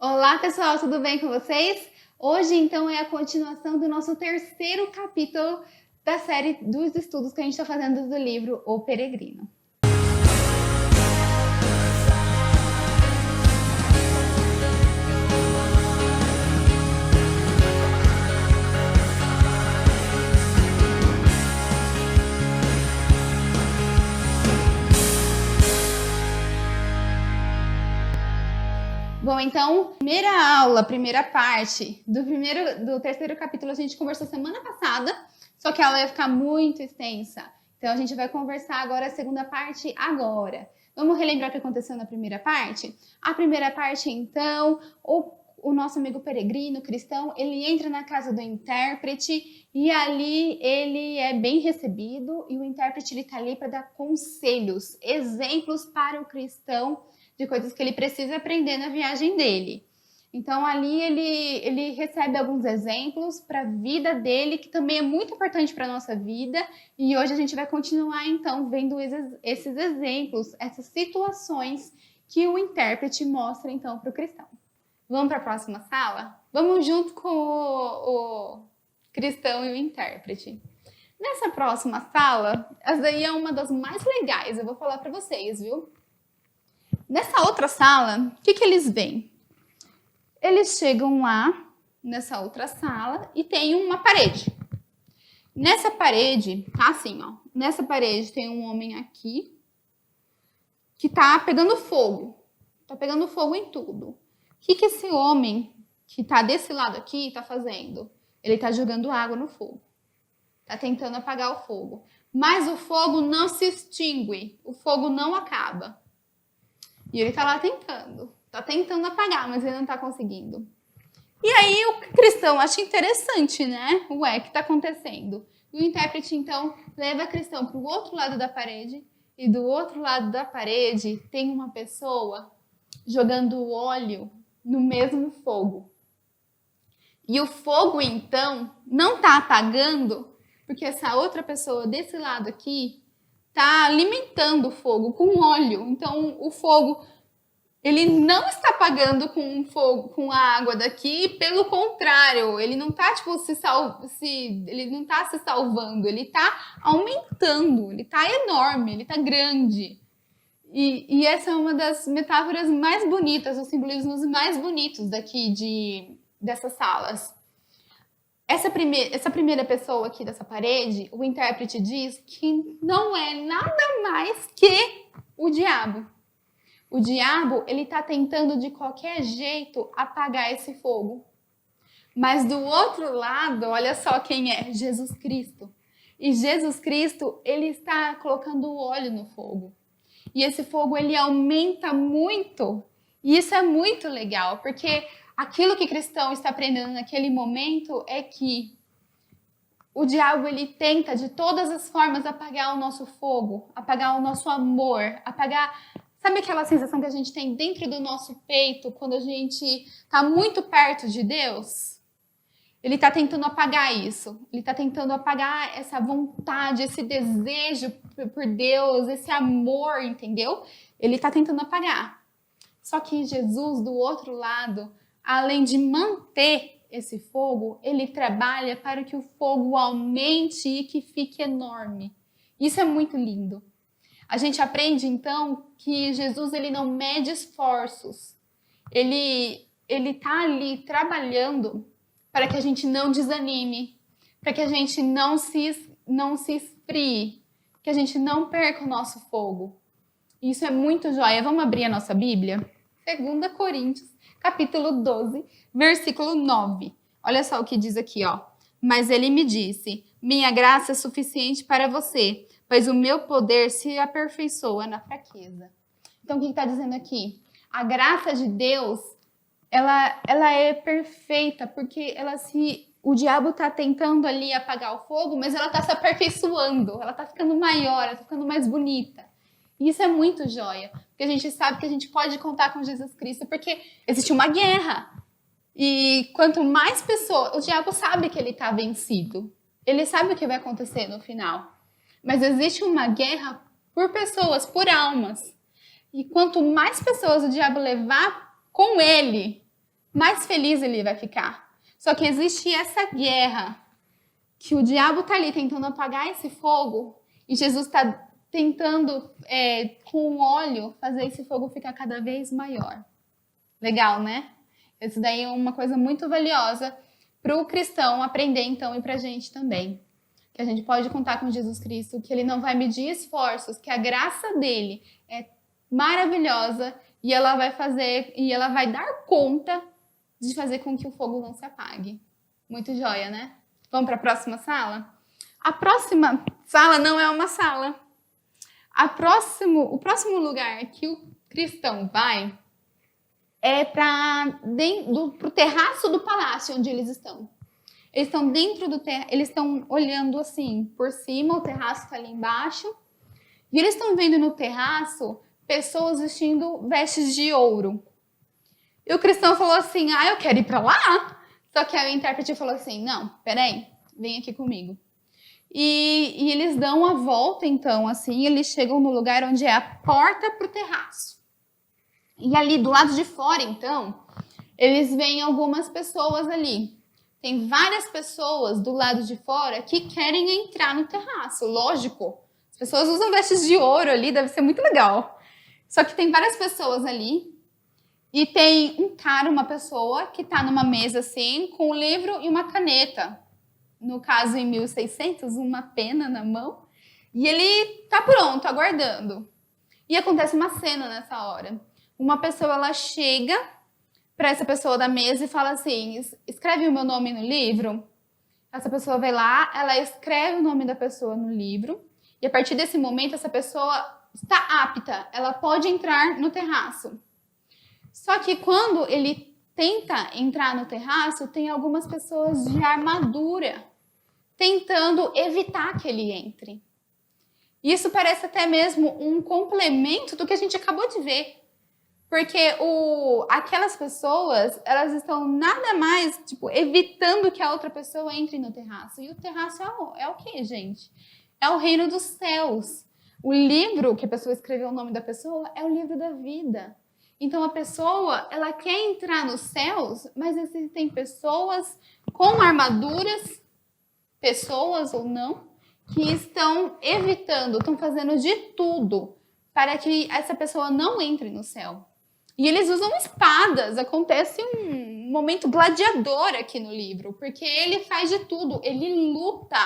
Olá pessoal, tudo bem com vocês? Hoje então é a continuação do nosso terceiro capítulo da série dos estudos que a gente está fazendo do livro O Peregrino. Bom, então, primeira aula, primeira parte do terceiro capítulo a gente conversou semana passada, só que ela ia ficar muito extensa. Então a gente vai conversar agora a segunda parte agora. Vamos relembrar o que aconteceu na primeira parte? A primeira parte, então, o nosso amigo peregrino cristão, ele entra na casa do intérprete e ali ele é bem recebido e o intérprete ele tá ali para dar conselhos, exemplos para o cristão de coisas que ele precisa aprender na viagem dele. Então ali ele recebe alguns exemplos para a vida dele, que também é muito importante para a nossa vida, e hoje a gente vai continuar então vendo esses exemplos, essas situações que o intérprete mostra então para o cristão. Vamos para a próxima sala? Vamos junto com o cristão e o intérprete. Nessa próxima sala, essa daí é uma das mais legais, eu vou falar para vocês, viu? Nessa outra sala, o que eles veem? Eles chegam lá, nessa outra sala, e tem uma parede. Nessa parede, tá assim, ó. Nessa parede tem um homem aqui, que tá pegando fogo. Tá pegando fogo em tudo. O que esse homem, que tá desse lado aqui, tá fazendo? Ele tá jogando água no fogo. Tá tentando apagar o fogo. Mas o fogo não se extingue. O fogo não acaba. E ele tá lá tentando apagar, mas ele não tá conseguindo. E aí o cristão acha interessante, né? Ué, o que tá acontecendo? E o intérprete, então, leva a cristão pro outro lado da parede, e do outro lado da parede tem uma pessoa jogando óleo no mesmo fogo. E o fogo, então, não tá apagando, porque essa outra pessoa desse lado aqui tá alimentando o fogo com óleo. Então, o fogo, ele não está apagando com fogo, com a água daqui, pelo contrário, ele não tá tipo ele não tá se salvando, ele tá aumentando, ele tá enorme, ele tá grande. E essa é uma das metáforas mais bonitas, os simbolismos mais bonitos dessas salas. Essa primeira pessoa aqui dessa parede, o intérprete diz que não é nada mais que o diabo. O diabo, ele tá tentando de qualquer jeito apagar esse fogo. Mas do outro lado, olha só quem é, Jesus Cristo. E Jesus Cristo, ele está colocando óleo no fogo. E esse fogo, ele aumenta muito. E isso é muito legal, porque aquilo que o cristão está aprendendo naquele momento é que o diabo, ele tenta de todas as formas apagar o nosso fogo, apagar o nosso amor, apagar... Sabe aquela sensação que a gente tem dentro do nosso peito quando a gente está muito perto de Deus? Ele está tentando apagar isso. Ele está tentando apagar essa vontade, esse desejo por Deus, esse amor, entendeu? Ele está tentando apagar. Só que Jesus, do outro lado, além de manter esse fogo, ele trabalha para que o fogo aumente e que fique enorme. Isso é muito lindo. A gente aprende, então, que Jesus, ele não mede esforços. Ele tá ali trabalhando para que a gente não desanime, para que a gente não se esfrie, que a gente não perca o nosso fogo. Isso é muito joia. Vamos abrir a nossa Bíblia? 2 Coríntios, capítulo 12, versículo 9. Olha só o que diz aqui, ó. Mas ele me disse, minha graça é suficiente para você, pois o meu poder se aperfeiçoa na fraqueza. Então, o que está dizendo aqui? A graça de Deus, ela é perfeita, porque o diabo está tentando ali apagar o fogo, mas ela está se aperfeiçoando, ela está ficando maior, ela está ficando mais bonita. E isso é muito joia, porque a gente sabe que a gente pode contar com Jesus Cristo, porque existe uma guerra. E quanto mais pessoas... O diabo sabe que ele está vencido. Ele sabe o que vai acontecer no final. Mas existe uma guerra por pessoas, por almas. E quanto mais pessoas o diabo levar com ele, mais feliz ele vai ficar. Só que existe essa guerra, que o diabo está ali tentando apagar esse fogo, e Jesus está tentando, com o óleo, fazer esse fogo ficar cada vez maior. Legal, né? Isso daí é uma coisa muito valiosa para o cristão aprender, então, e para a gente também. Que a gente pode contar com Jesus Cristo, que ele não vai medir esforços, que a graça dele é maravilhosa e ela vai dar conta de fazer com que o fogo não se apague. Muito joia, né? Vamos para a próxima sala? A próxima sala não é uma sala. O próximo lugar que o cristão vai é para o terraço do palácio onde eles estão. Eles estão dentro do terraço, eles estão olhando assim por cima, o terraço está ali embaixo, e eles estão vendo no terraço pessoas vestindo vestes de ouro. E o cristão falou assim: eu quero ir para lá. Só que a intérprete falou assim: não, peraí, vem aqui comigo. E eles dão a volta, então, assim, eles chegam no lugar onde é a porta para o terraço. E ali do lado de fora, então, eles veem algumas pessoas ali. Tem várias pessoas do lado de fora que querem entrar no terraço, lógico. As pessoas usam vestes de ouro ali, deve ser muito legal. Só que tem várias pessoas ali e tem um cara, uma pessoa que está numa mesa assim, com um livro e uma caneta. No caso, em 1600, uma pena na mão. E ele está pronto, aguardando. E acontece uma cena nessa hora. Uma pessoa, ela chega para essa pessoa da mesa e fala assim: escreve o meu nome no livro. Essa pessoa vai lá, ela escreve o nome da pessoa no livro. E a partir desse momento, essa pessoa está apta. Ela pode entrar no terraço. Só que quando ele tenta entrar no terraço, tem algumas pessoas de armadura tentando evitar que ele entre. Isso parece até mesmo um complemento do que a gente acabou de ver. Porque aquelas pessoas, elas estão nada mais, evitando que a outra pessoa entre no terraço. E o terraço é o quê, gente? É o reino dos céus. O livro que a pessoa escreveu o nome da pessoa é o livro da vida. Então a pessoa, ela quer entrar nos céus, mas existem pessoas com armaduras, pessoas ou não, que estão evitando, estão fazendo de tudo para que essa pessoa não entre no céu. E eles usam espadas, acontece um momento gladiador aqui no livro, porque ele faz de tudo, ele luta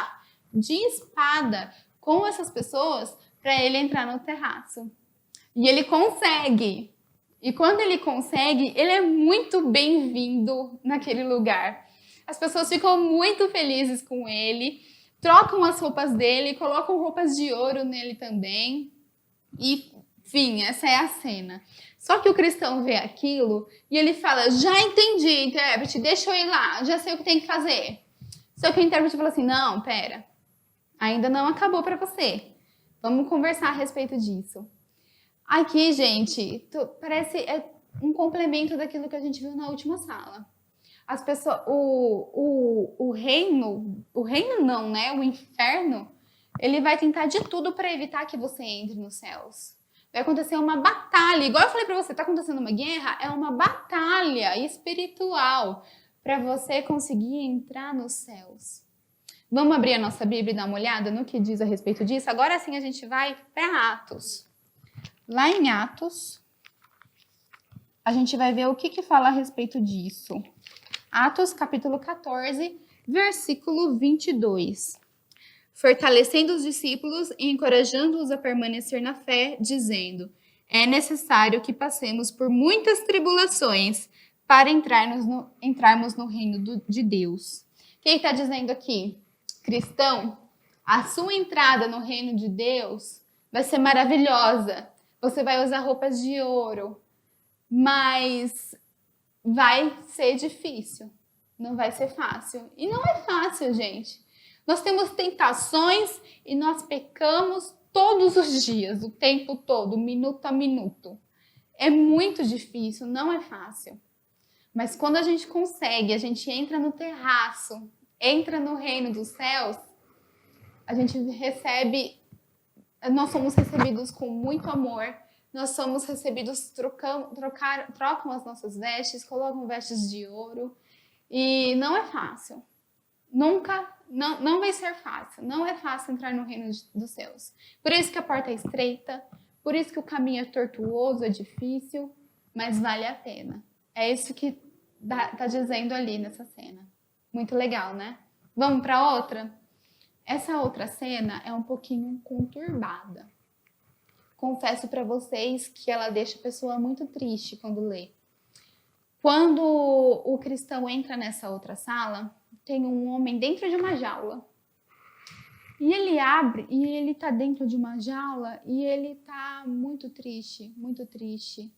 de espada com essas pessoas para ele entrar no terraço. E ele consegue. E quando ele consegue, ele é muito bem-vindo naquele lugar. As pessoas ficam muito felizes com ele, trocam as roupas dele, colocam roupas de ouro nele também. E, enfim, essa é a cena. Só que o cristão vê aquilo e ele fala: já entendi, intérprete, deixa eu ir lá, já sei o que tem que fazer. Só que o intérprete fala assim: não, pera, ainda não acabou para você. Vamos conversar a respeito disso. Aqui, gente, parece um complemento daquilo que a gente viu na última sala. As pessoas, o reino não, né? O inferno, ele vai tentar de tudo para evitar que você entre nos céus. Vai acontecer uma batalha, igual eu falei para você, tá acontecendo uma guerra, é uma batalha espiritual para você conseguir entrar nos céus. Vamos abrir a nossa Bíblia e dar uma olhada no que diz a respeito disso? Agora sim a gente vai para Atos. Lá em Atos, a gente vai ver o que fala a respeito disso. Atos, capítulo 14, versículo 22. Fortalecendo os discípulos e encorajando-os a permanecer na fé, dizendo: é necessário que passemos por muitas tribulações para entrarmos no reino de Deus. Quem está dizendo aqui? Cristão, a sua entrada no reino de Deus vai ser maravilhosa. Você vai usar roupas de ouro, mas vai ser difícil. Não vai ser fácil. E não é fácil, gente. Nós temos tentações e nós pecamos todos os dias, o tempo todo, minuto a minuto. É muito difícil, não é fácil. Mas quando a gente consegue, a gente entra no terraço, entra no reino dos céus, a gente recebe, nós somos recebidos com muito amor, nós somos recebidos, trocam as nossas vestes, colocam vestes de ouro. E não é fácil. Nunca, não vai ser fácil. Não é fácil entrar no reino dos céus. Por isso que a porta é estreita, por isso que o caminho é tortuoso, é difícil, mas vale a pena. É isso que tá dizendo ali nessa cena. Muito legal, né? Vamos para outra? Essa outra cena é um pouquinho conturbada. Confesso para vocês que ela deixa a pessoa muito triste quando lê. Quando o cristão entra nessa outra sala, tem um homem dentro de uma jaula. E ele abre, e ele tá dentro de uma jaula, e ele tá muito triste, muito triste.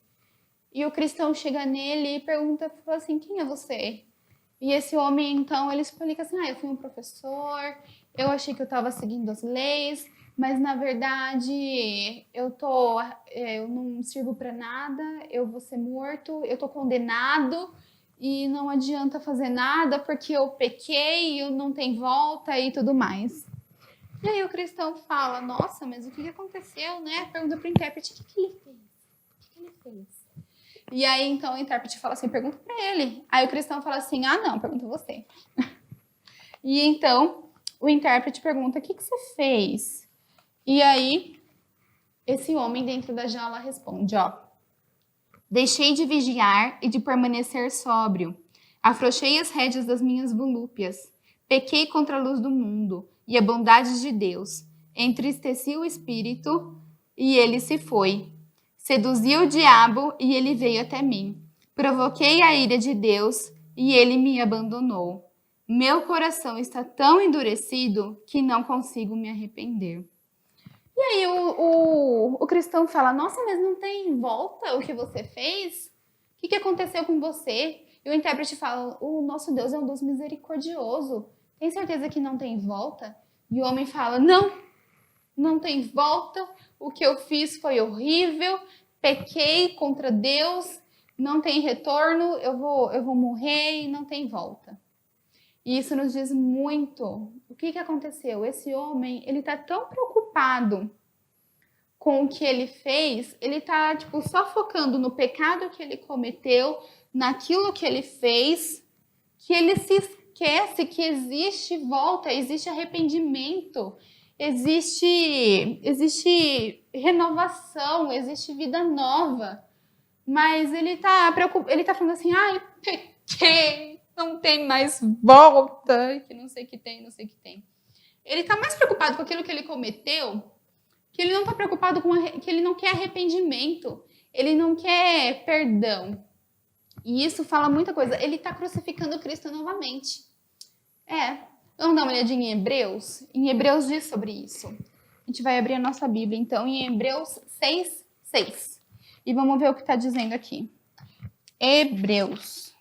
E o cristão chega nele e pergunta, fala assim, quem é você? E esse homem, então, ele explica assim, eu fui um professor, eu achei que eu estava seguindo as leis, mas na verdade eu não sirvo para nada, eu vou ser morto, eu tô condenado e não adianta fazer nada porque eu pequei, eu não tenho volta e tudo mais. E aí o cristão fala, nossa, mas o que aconteceu, né? Pergunta pro intérprete, o que ele fez? O que ele fez? E aí, então, o intérprete fala assim, pergunta pra ele. Aí o cristão fala assim, não, pergunta você. E então, o intérprete pergunta, o que você fez? E aí, esse homem dentro da jaula responde, deixei de vigiar e de permanecer sóbrio. Afrouxei as rédeas das minhas volúpias. Pequei contra a luz do mundo e a bondade de Deus. Entristeci o espírito e ele se foi. Seduzi o diabo e ele veio até mim. Provoquei a ira de Deus e ele me abandonou. Meu coração está tão endurecido que não consigo me arrepender. E aí o cristão fala, nossa, mas não tem volta o que você fez? O que aconteceu com você? E o intérprete fala, o nosso Deus é um Deus misericordioso. Tem certeza que não tem volta? E o homem fala, não tem volta. O que eu fiz foi horrível. Pequei contra Deus. Não tem retorno. Eu vou morrer e não tem volta. E isso nos diz muito. O que aconteceu? Esse homem, ele tá tão preocupado com o que ele fez, ele tá, só focando no pecado que ele cometeu, naquilo que ele fez, que ele se esquece que existe volta, existe arrependimento, existe renovação, existe vida nova. Mas ele tá falando assim, pequei, não tem mais volta, que não sei o que tem, não sei o que tem. Ele tá mais preocupado com aquilo que ele cometeu, que ele não tá preocupado que ele não quer arrependimento, ele não quer perdão. E isso fala muita coisa. Ele tá crucificando Cristo novamente. Vamos dar uma olhadinha em Hebreus? Em Hebreus diz sobre isso. A gente vai abrir a nossa Bíblia, então, em Hebreus 6:6. E vamos ver o que está dizendo aqui. Hebreus.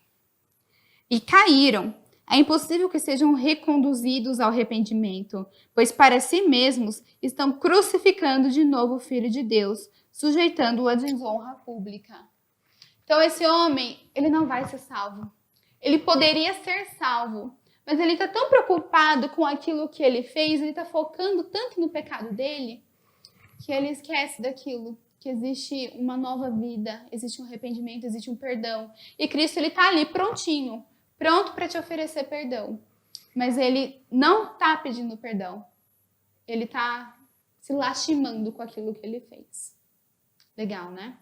E caíram. É impossível que sejam reconduzidos ao arrependimento, pois para si mesmos estão crucificando de novo o Filho de Deus, sujeitando-o à desonra pública. Então esse homem, ele não vai ser salvo. Ele poderia ser salvo, mas ele está tão preocupado com aquilo que ele fez, ele está focando tanto no pecado dele, que ele esquece daquilo, que existe uma nova vida, existe um arrependimento, existe um perdão. E Cristo, ele está ali prontinho, pronto para te oferecer perdão. Mas ele não está pedindo perdão. Ele está se lastimando com aquilo que ele fez. Legal, né?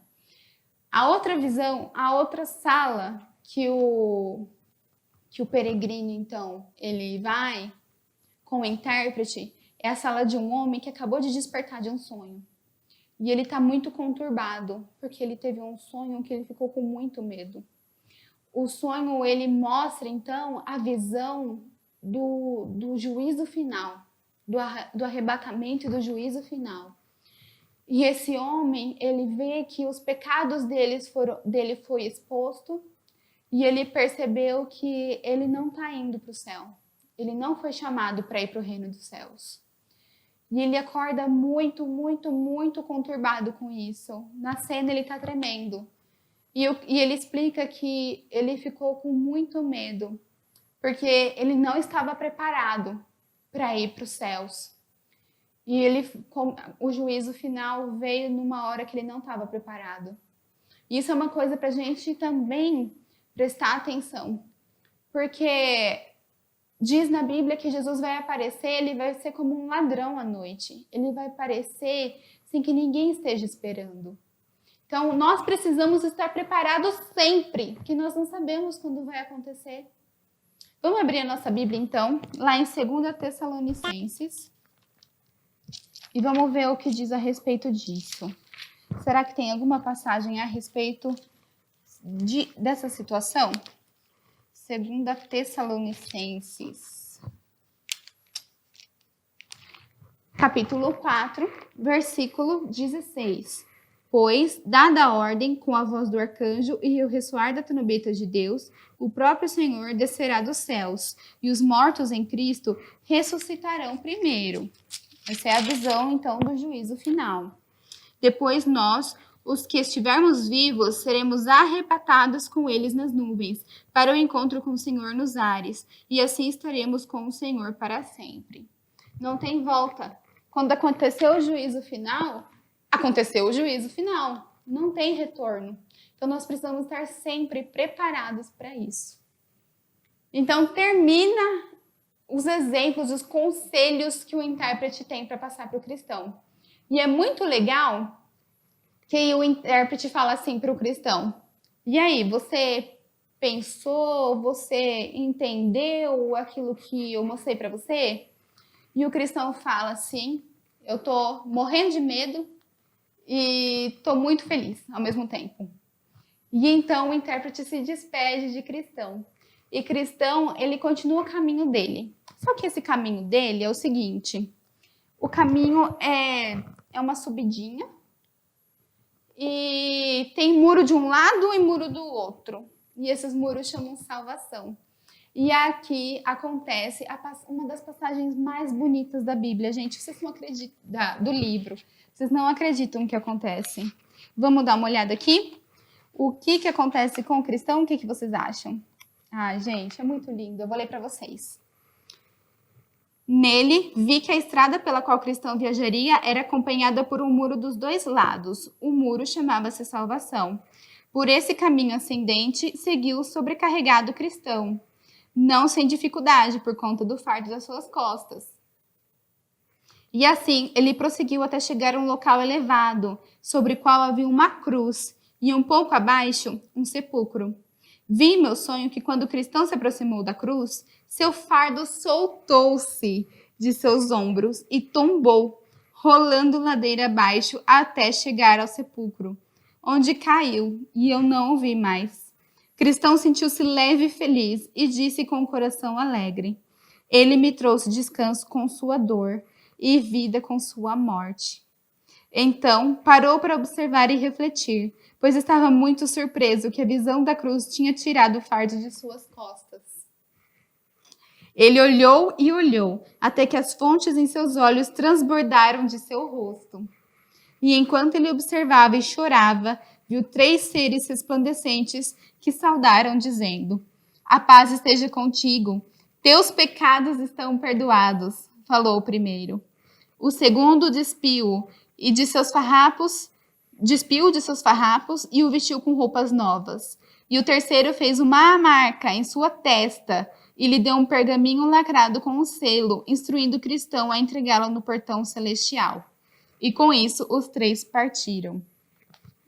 A outra visão, a outra sala que o peregrino, então, ele vai com o intérprete, é a sala de um homem que acabou de despertar de um sonho. E ele está muito conturbado, porque ele teve um sonho que ele ficou com muito medo. O sonho, ele mostra, então, a visão do juízo final, do arrebatamento e do juízo final. E esse homem, ele vê que os pecados dele foi exposto e ele percebeu que ele não está indo para o céu. Ele não foi chamado para ir para o reino dos céus. E ele acorda muito, muito, muito conturbado com isso. Na cena ele está tremendo. E ele explica que ele ficou com muito medo, porque ele não estava preparado para ir para os céus. E o juízo final veio numa hora que ele não estava preparado. Isso é uma coisa para a gente também prestar atenção. Porque diz na Bíblia que Jesus vai aparecer, ele vai ser como um ladrão à noite. Ele vai aparecer sem que ninguém esteja esperando. Então, nós precisamos estar preparados sempre, que nós não sabemos quando vai acontecer. Vamos abrir a nossa Bíblia, então, lá em 2 Tessalonicenses. E vamos ver o que diz a respeito disso. Será que tem alguma passagem a respeito dessa situação? 2 Tessalonicenses, capítulo 4, versículo 16. Pois, dada a ordem com a voz do arcanjo e o ressoar da trombeta de Deus, o próprio Senhor descerá dos céus, e os mortos em Cristo ressuscitarão primeiro. Essa é a visão, então, do juízo final. Depois nós, os que estivermos vivos, seremos arrebatados com eles nas nuvens, para o encontro com o Senhor nos ares, e assim estaremos com o Senhor para sempre. Não tem volta. Quando aconteceu o juízo final, aconteceu o juízo final. Não tem retorno. Então nós precisamos estar sempre preparados para isso. Então termina os exemplos, os conselhos que o intérprete tem para passar para o cristão. E é muito legal que o intérprete fala assim para o cristão: e aí, você pensou, você entendeu aquilo que eu mostrei para você? E o cristão fala assim: eu tô morrendo de medo e tô muito feliz ao mesmo tempo. E então o intérprete se despede de cristão. E cristão, ele continua o caminho dele. Só que esse caminho dele é o seguinte: o caminho é uma subidinha, e tem muro de um lado e muro do outro. E esses muros chamam salvação. E aqui acontece uma das passagens mais bonitas da Bíblia. Gente, vocês não acreditam, do livro. Vocês não acreditam que acontece. Vamos dar uma olhada aqui? O que acontece com o cristão? O que vocês acham? Ah, gente, é muito lindo. Eu vou ler para vocês. Nele, vi que a estrada pela qual o cristão viajaria era acompanhada por um muro dos dois lados. O muro chamava-se salvação. Por esse caminho ascendente, seguiu o sobrecarregado cristão, não sem dificuldade por conta do fardo das suas costas. E assim, ele prosseguiu até chegar a um local elevado, sobre o qual havia uma cruz, e um pouco abaixo, um sepulcro. Vi em meu sonho que quando o cristão se aproximou da cruz, seu fardo soltou-se de seus ombros e tombou, rolando ladeira abaixo até chegar ao sepulcro, onde caiu, e eu não o vi mais. Cristão sentiu-se leve e feliz e disse com o coração alegre: ele me trouxe descanso com sua dor e vida com sua morte. Então, parou para observar e refletir, pois estava muito surpreso que a visão da cruz tinha tirado o fardo de suas costas. Ele olhou e olhou, até que as fontes em seus olhos transbordaram de seu rosto. E enquanto ele observava e chorava, viu 3 seres resplandecentes que saudaram, dizendo: a paz esteja contigo, teus pecados estão perdoados, falou o primeiro. O segundo despiu de seus farrapos e o vestiu com roupas novas. E o terceiro fez uma marca em sua testa e lhe deu um pergaminho lacrado com um selo, instruindo o cristão a entregá-lo no portão celestial. E com isso, os 3 partiram.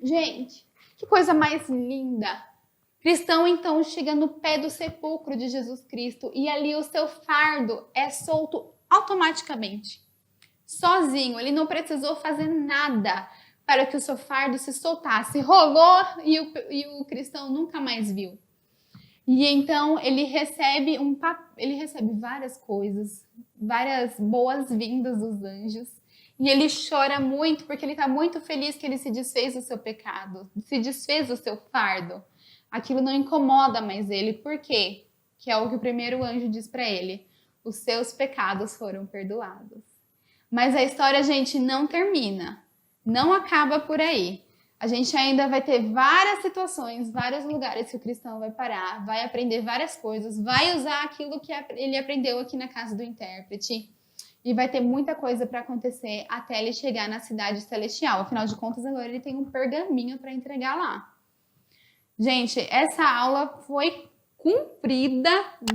Gente, que coisa mais linda! Cristão, então, chega no pé do sepulcro de Jesus Cristo e ali o seu fardo é solto automaticamente. Sozinho, ele não precisou fazer nada para que o seu fardo se soltasse. Rolou e o cristão nunca mais viu. E então ele recebe várias coisas, várias boas-vindas dos anjos. E ele chora muito porque ele está muito feliz que ele se desfez do seu pecado, se desfez do seu fardo. Aquilo não incomoda mais ele. Por quê? Que é o que o primeiro anjo diz para ele: os seus pecados foram perdoados. Mas a história, gente, não termina. Não acaba por aí. A gente ainda vai ter várias situações, vários lugares que o cristão vai parar, vai aprender várias coisas, vai usar aquilo que ele aprendeu aqui na casa do intérprete. e vai ter muita coisa para acontecer até ele chegar na cidade celestial. Afinal de contas, agora ele tem um pergaminho para entregar lá. Gente, essa aula foi cumprida,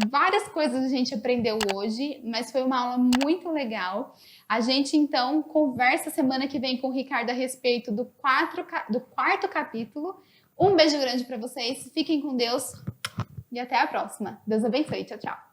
várias coisas a gente aprendeu hoje, mas foi uma aula muito legal. A gente, então, conversa semana que vem com o Ricardo a respeito do quarto capítulo. Um beijo grande para vocês, fiquem com Deus e até a próxima. Deus abençoe, tchau, tchau.